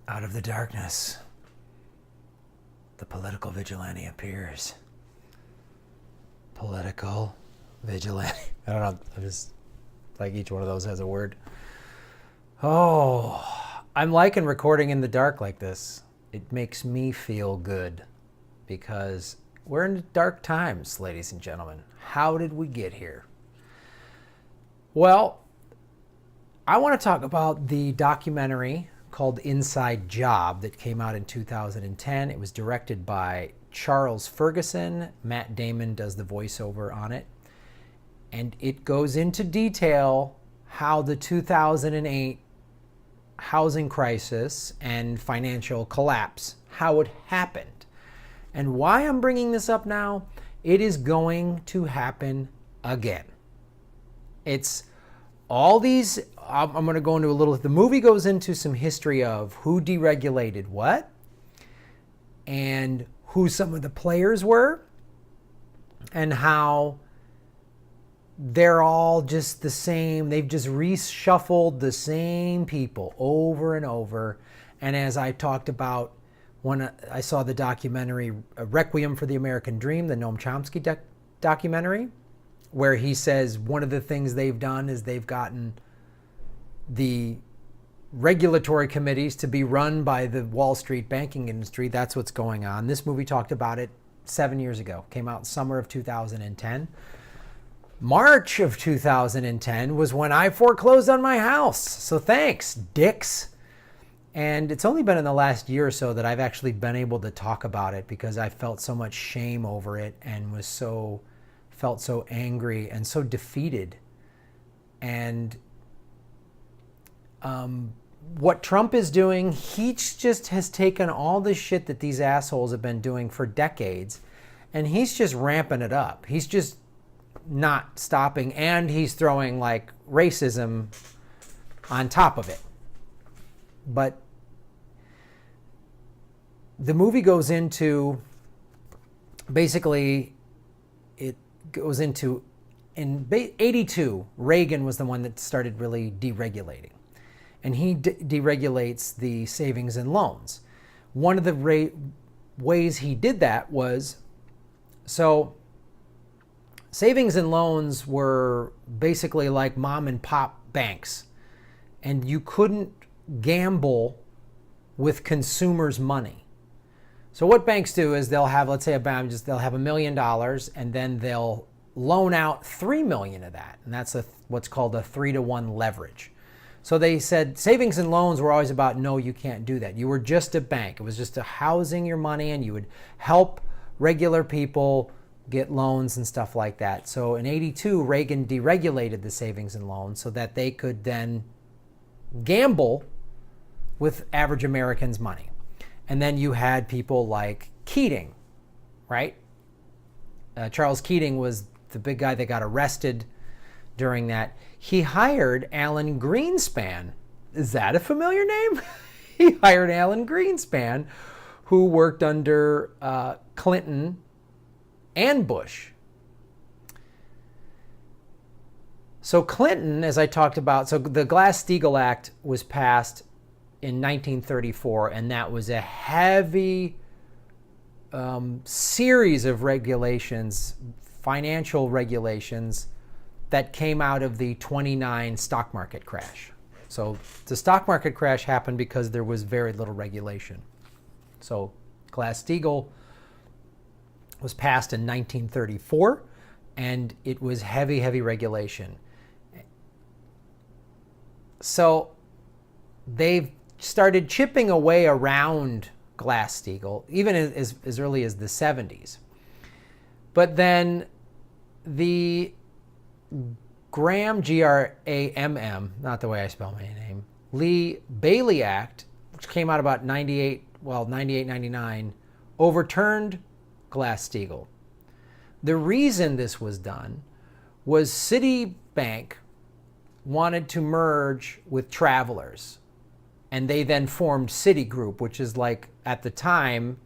Out of the darkness, the political vigilante appears. Political vigilante. I don't know. I just like each one of those has a word. Oh, I'm liking recording in the dark like this. It makes me feel good because we're in dark times, ladies and gentlemen. How did we get here? Well, I want to talk about the documentary called Inside Job that came out in 2010. It was directed by Charles Ferguson. Matt Damon does the voiceover on it. And it goes into detail how the 2008 housing crisis and financial collapse, how it happened. And why I'm bringing this up now, it is going to happen again. It's all these, I'm going to go into a little, the movie goes into some history of who deregulated what and who some of the players were and how they're all just the same. They've just reshuffled the same people over and over. And as I talked about when I saw the documentary Requiem for the American Dream, the Noam Chomsky documentary, where he says one of the things they've done is they've gotten the regulatory committees to be run by the Wall Street banking industry. That's what's going on. This movie talked about it 7 years ago. Came out summer of 2010. March of 2010 was when I foreclosed on my house. So thanks, dicks. And it's only been in the last year or so that I've actually been able to talk about it because I felt so much shame over it and felt so angry and so defeated. And what Trump is doing, he just has taken all this shit that these assholes have been doing for decades, and he's just ramping it up. He's just not stopping, and he's throwing like racism on top of it. But the movie goes into, basically, it goes into, in 82, Reagan was the one that started really deregulating. And he deregulates the savings and loans. One of the ways he did that was, so savings and loans were basically like mom and pop banks. And you couldn't gamble with consumers' money. So what banks do is they'll have, let's say they'll have $1 million and then they'll loan out 3 million of that. And that's what's called a 3-to-1 leverage. So they said savings and loans were always about, no, you can't do that. You were just a bank. It was just a housing your money, and you would help regular people get loans and stuff like that. So in 82, Reagan deregulated the savings and loans so that they could then gamble with average Americans' money. And then you had people like Keating, right? Charles Keating was the big guy that got arrested during that. He hired Alan Greenspan. Is that a familiar name? He hired Alan Greenspan, who worked under Clinton and Bush. So Clinton, as I talked about, so the Glass-Steagall Act was passed in 1934, and that was a heavy series of regulations, financial regulations, that came out of the 29 stock market crash. So the stock market crash happened because there was very little regulation. So Glass-Steagall was passed in 1934, and it was heavy, heavy regulation. So they've started chipping away around Glass-Steagall, even as early as the 70s. But then the Gramm, Gramm, not the way I spell my name, Lee Bailey Act, which came out about 98, 99, overturned Glass-Steagall. The reason this was done was Citibank wanted to merge with Travelers, and they then formed Citigroup, which is like, at the time,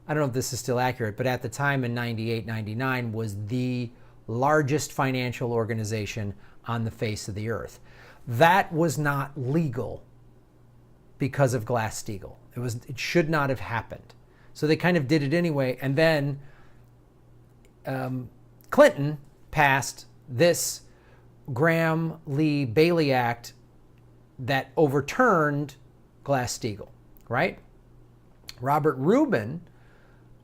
I don't know if this is still accurate, but at the time in 98, 99 was the largest financial organization on the face of the earth. That was not legal because of Glass-Steagall. It should not have happened. So they kind of did it anyway. And then Clinton passed this Gramm Lee Bailey Act that overturned Glass-Steagall, right? Robert Rubin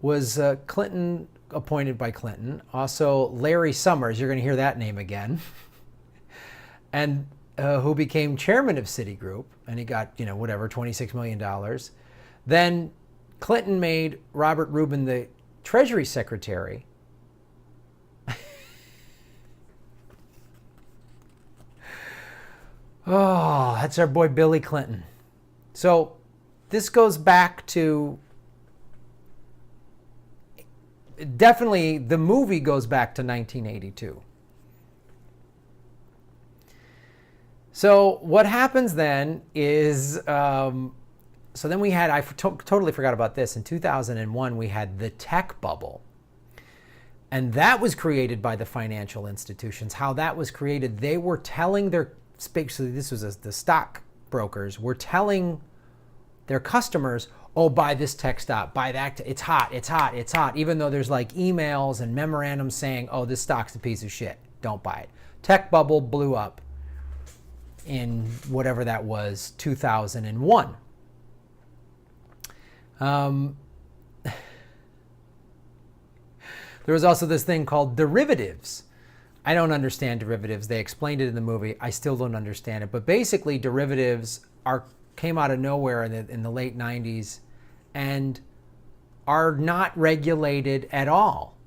was Clinton appointed by Clinton. Also, Larry Summers, you're going to hear that name again, and who became chairman of Citigroup, and he got, $26 million. Then Clinton made Robert Rubin the Treasury Secretary. Oh, that's our boy Billy Clinton. So this goes back to, definitely the movie goes back to 1982. So what happens then is, so then we had, totally forgot about this. In 2001, we had the tech bubble. And that was created by the financial institutions. How that was created, they were telling basically this was the stock brokers were telling their customers, oh, buy this tech stock, buy that, it's hot, it's hot, it's hot, even though there's like emails and memorandums saying, oh, this stock's a piece of shit, don't buy it. Tech bubble blew up in whatever that was, 2001. There was also this thing called derivatives. I don't understand derivatives. They explained it in the movie. I still don't understand it. But basically, derivatives came out of nowhere in the late 90s and are not regulated at all.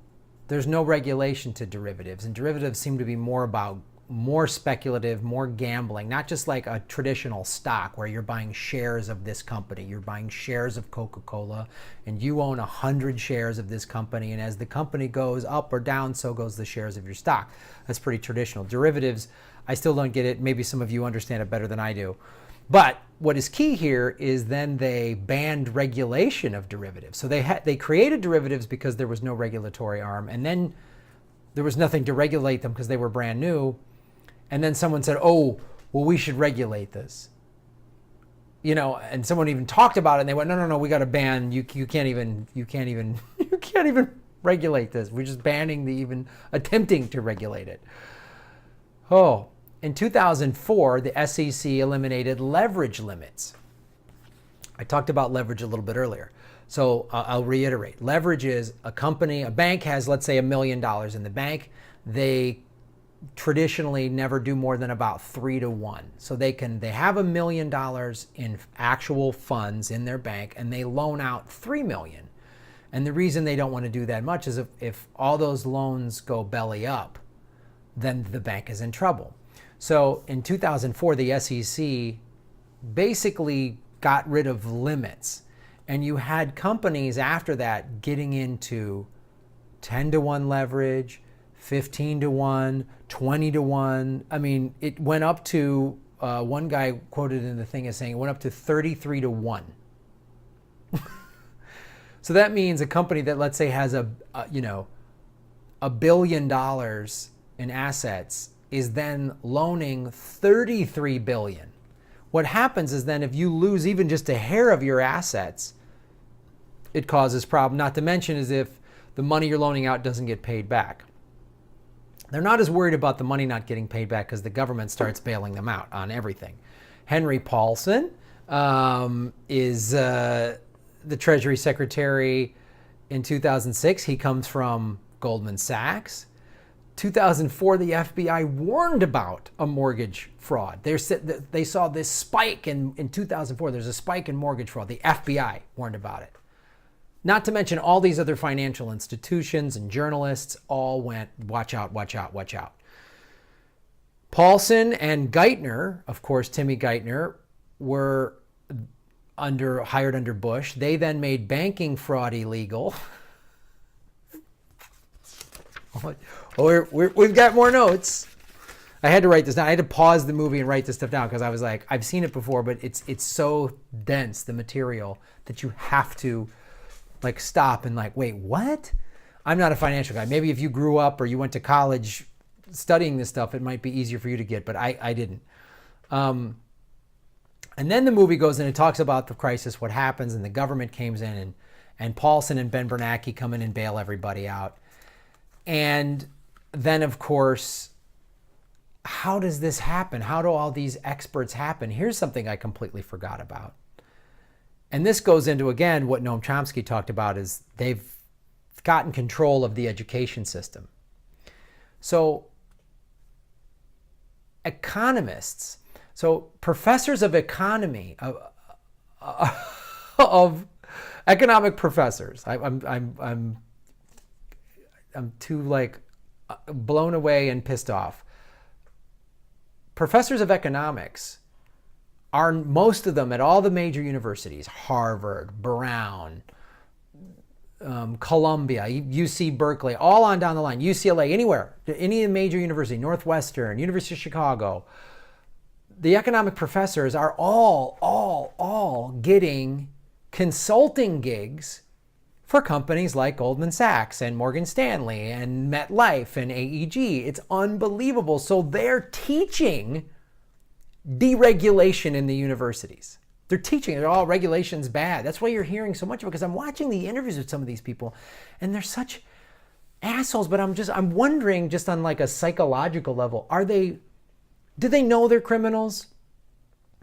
There's no regulation to derivatives. And derivatives seem to be more speculative, more gambling, not just like a traditional stock where you're buying shares of this company. You're buying shares of Coca-Cola and you own 100 shares of this company. And as the company goes up or down, so goes the shares of your stock. That's pretty traditional. Derivatives, I still don't get it. Maybe some of you understand it better than I do. But what is key here is then they banned regulation of derivatives. So they created derivatives because there was no regulatory arm. And then there was nothing to regulate them because they were brand new. And then someone said, oh, well, we should regulate this. And someone even talked about it and they went, no, we got to ban, you can't even regulate this. We're just banning the even attempting to regulate it. Oh, in 2004, the SEC eliminated leverage limits. I talked about leverage a little bit earlier. So I'll reiterate. Leverage is a bank has, let's say, $1 million in the bank. They traditionally never do more than about 3 to 1. So they have $1 million in actual funds in their bank and they loan out $3 million. And the reason they don't want to do that much is if all those loans go belly up, then the bank is in trouble. So in 2004, the SEC basically got rid of limits. And you had companies after that getting into 10 to 1 leverage, 15 to 1, 20 to 1. I mean, it went up to, one guy quoted in the thing as saying it went up to 33 to 1. So that means a company that, let's say, has $1 billion in assets is then loaning $33 billion. What happens is then if you lose even just a hair of your assets, it causes problem. Not to mention is if the money you're loaning out doesn't get paid back. They're not as worried about the money not getting paid back because the government starts bailing them out on everything. Henry Paulson is the Treasury Secretary in 2006. He comes from Goldman Sachs. 2004, the FBI warned about a mortgage fraud. They saw this spike in 2004. There's a spike in mortgage fraud. The FBI warned about it. Not to mention all these other financial institutions and journalists all went, watch out, watch out, watch out. Paulson and Geithner, of course, Timmy Geithner, were hired under Bush. They then made banking fraud illegal. We've got more notes. I had to write this down. I had to pause the movie and write this stuff down because I was like, I've seen it before, but it's so dense, the material, that you have to like stop and like, wait, what? I'm not a financial guy. Maybe if you grew up or you went to college studying this stuff, it might be easier for you to get, but I didn't. And then the movie goes in and talks about the crisis, what happens, and the government comes in, and Paulson and Ben Bernanke come in and bail everybody out. And then, of course, how does this happen? How do all these experts happen? Here's something I completely forgot about. And this goes into, again, what Noam Chomsky talked about, is they've gotten control of the education system. So economists, so professors of economy, of economic professors, I'm too like blown away and pissed off. Professors of economics are, most of them at all the major universities, Harvard, Brown, Columbia, UC Berkeley, all on down the line, UCLA, anywhere, any major university, Northwestern, University of Chicago, the economic professors are all getting consulting gigs for companies like Goldman Sachs and Morgan Stanley and MetLife and AEG. It's unbelievable. So they're teaching deregulation in the universities. They're teaching it all, regulation's bad. That's why you're hearing so much of it, because I'm watching the interviews with some of these people and they're such assholes. But I'm wondering, just on like a psychological level, do they know they're criminals?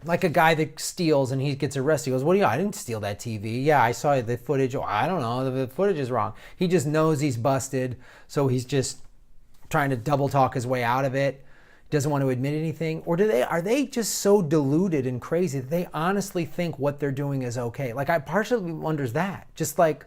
Like a guy that steals and he gets arrested. He goes, what do you, I didn't steal that TV. Yeah, I saw the footage. Oh, I don't know, the footage is wrong. He just knows he's busted, so he's just trying to double talk his way out of it. Doesn't want to admit anything. Or are they just so deluded and crazy that they honestly think what they're doing is okay? Like, I partially wonders that. Just like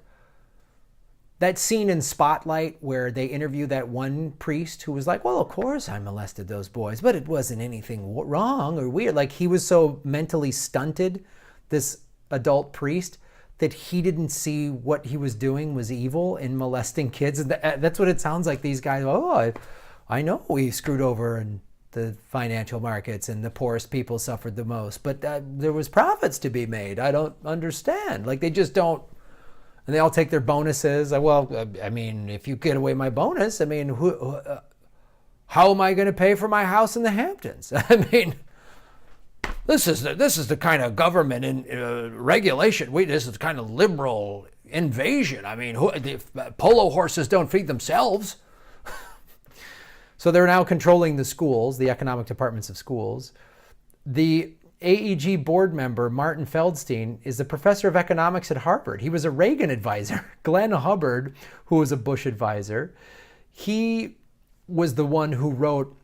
that scene in Spotlight where they interview that one priest who was like, well, of course I molested those boys, but it wasn't anything wrong or weird. Like, he was so mentally stunted, this adult priest, that he didn't see what he was doing was evil in molesting kids. And that's what it sounds like. These guys, I know we screwed over in the financial markets and the poorest people suffered the most, but there was profits to be made. I don't understand. Like, they just don't. And they all take their bonuses. Well, I mean, if you get away my bonus, I mean, how am I going to pay for my house in the Hamptons? I mean, this is the kind of government and regulation. This is the kind of liberal invasion. I mean, polo horses don't feed themselves. So they're now controlling the schools, the economic departments of schools. The AEG board member, Martin Feldstein, is a professor of economics at Harvard. He was a Reagan advisor. Glenn Hubbard, who was a Bush advisor, he was the one who wrote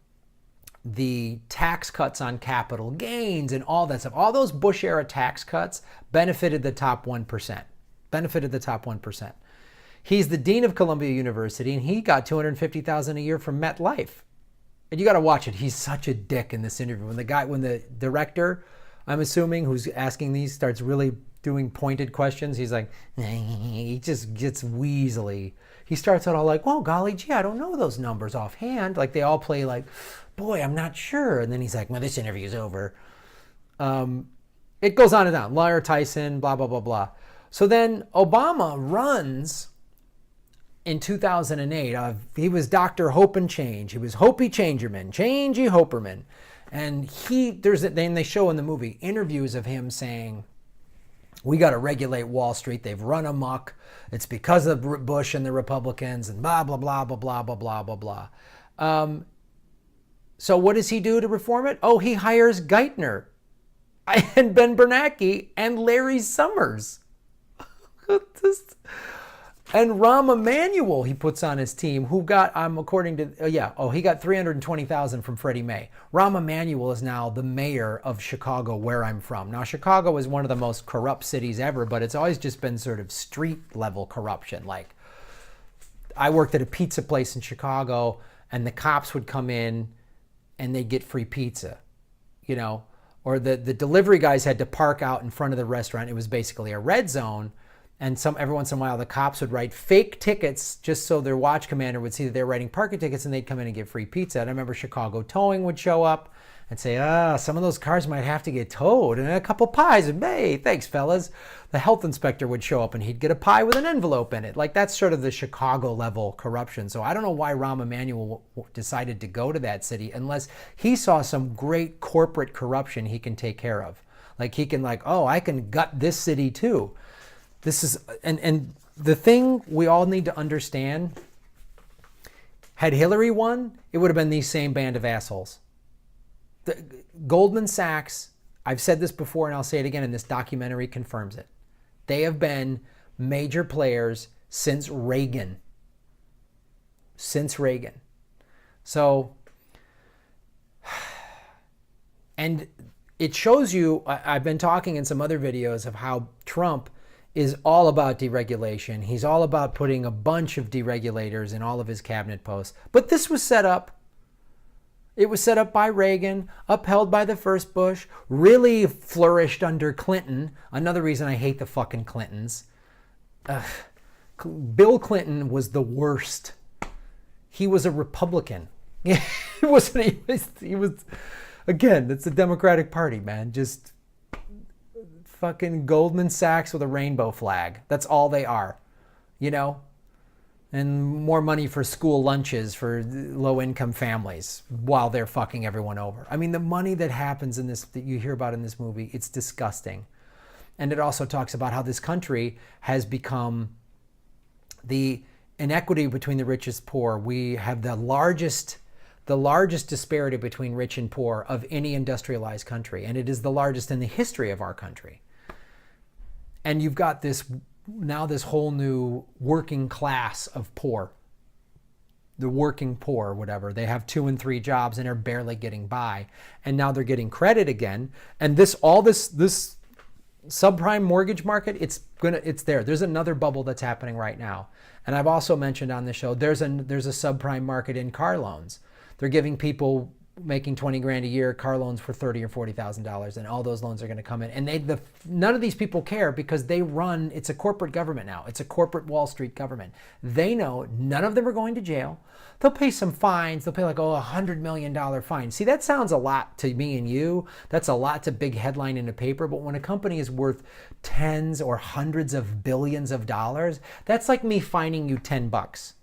the tax cuts on capital gains and all that stuff. All those Bush era tax cuts benefited the top 1%. He's the dean of Columbia University, and he got $250,000 a year from MetLife. And you got to watch it. He's such a dick in this interview. When the director, I'm assuming, who's asking these, starts really doing pointed questions, he's like, he just gets weaselly. He starts out all like, well, golly gee, I don't know those numbers offhand. Like, they all play like, boy, I'm not sure. And then he's like, well, this interview's over. It goes on and on. Lawyer Tyson, blah, blah, blah, blah. So then Obama runs in 2008, he was Dr. Hope and Change. He was Hopey Changerman, Changey Hoperman. And then they show in the movie interviews of him saying, we got to regulate Wall Street. They've run amok. It's because of Bush and the Republicans and blah, blah, blah, blah, blah, blah, blah, blah, blah. So what does he do to reform it? Oh, he hires Geithner and Ben Bernanke and Larry Summers. And Rahm Emanuel he puts on his team, who got, he got $320,000 from Freddie Mae. Rahm Emanuel is now the mayor of Chicago, where I'm from. Now, Chicago is one of the most corrupt cities ever, but it's always just been sort of street level corruption. Like, I worked at a pizza place in Chicago, and the cops would come in and they'd get free pizza, or the delivery guys had to park out in front of the restaurant. It was basically a red zone. And every once in a while, the cops would write fake tickets just so their watch commander would see that they're writing parking tickets, and they'd come in and get free pizza. And I remember Chicago Towing would show up and say, some of those cars might have to get towed, and a couple pies. And hey, thanks, fellas. The health inspector would show up, and he'd get a pie with an envelope in it. Like, that's sort of the Chicago level corruption. So I don't know why Rahm Emanuel decided to go to that city unless he saw some great corporate corruption he can take care of. Like he can like, oh, I can gut this city too. This is, and the thing we all need to understand, had Hillary won, it would have been these same band of assholes. Goldman Sachs, I've said this before and I'll say it again, and this documentary confirms it. They have been major players since Reagan. Since Reagan. So, and it shows you, I've been talking in some other videos of how Trump is all about deregulation. He's all about putting a bunch of deregulators in all of his cabinet posts. But this was set up. It was set up by Reagan, upheld by the first Bush, really flourished under Clinton. Another reason I hate the fucking Clintons. Bill Clinton was the worst. He was a Republican. He was, again, it's the Democratic Party, man. Just fucking Goldman Sachs with a rainbow flag. That's all they are, you know? And more money for school lunches for low-income families while they're fucking everyone over. I mean, the money that happens in this, that you hear about in this movie, it's disgusting. And it also talks about how this country has become the inequity between the rich and poor. We have the largest disparity between rich and poor of any industrialized country. And it is the largest in the history of our country. And you've got this whole new working class of poor. The working poor, whatever. They have 2 and 3 jobs and are barely getting by. And now they're getting credit again. And this subprime mortgage market, it's there. There's another bubble that's happening right now. And I've also mentioned on the show, there's a subprime market in car loans. They're giving people making 20 grand a year car loans for $30,000 or $40,000, and all those loans are going to come in. And none of these people care because it's a corporate government now. It's a corporate Wall Street government. They know none of them are going to jail. They'll pay some fines. They'll pay like, $100 million fine. See, that sounds a lot to me and you. That's a lot to big headline in a paper. But when a company is worth tens or hundreds of billions of dollars, that's like me fining you $10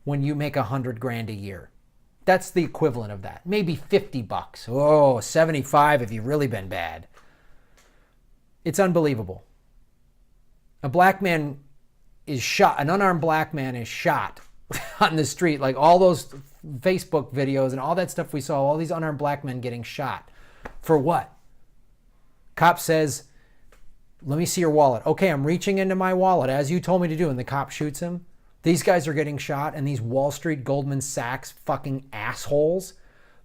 when you make 100 grand a year. That's the equivalent of that. Maybe $50. Oh, 75 if you've really been bad. It's unbelievable. A black man is shot. An unarmed black man is shot on the street. Like all those Facebook videos and all that stuff we saw, all these unarmed black men getting shot. For what? Cop says, let me see your wallet. Okay, I'm reaching into my wallet as you told me to do. And the cop shoots him. These guys are getting shot, and these Wall Street, Goldman Sachs fucking assholes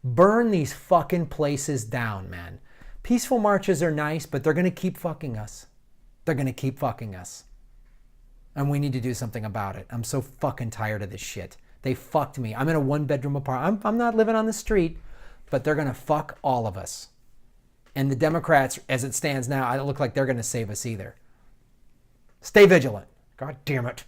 burn these fucking places down, man. Peaceful marches are nice, but they're going to keep fucking us. They're going to keep fucking us. And we need to do something about it. I'm so fucking tired of this shit. They fucked me. I'm in a 1-bedroom apartment. I'm not living on the street, but they're going to fuck all of us. And the Democrats, as it stands now, I don't look like they're going to save us either. Stay vigilant. God damn it.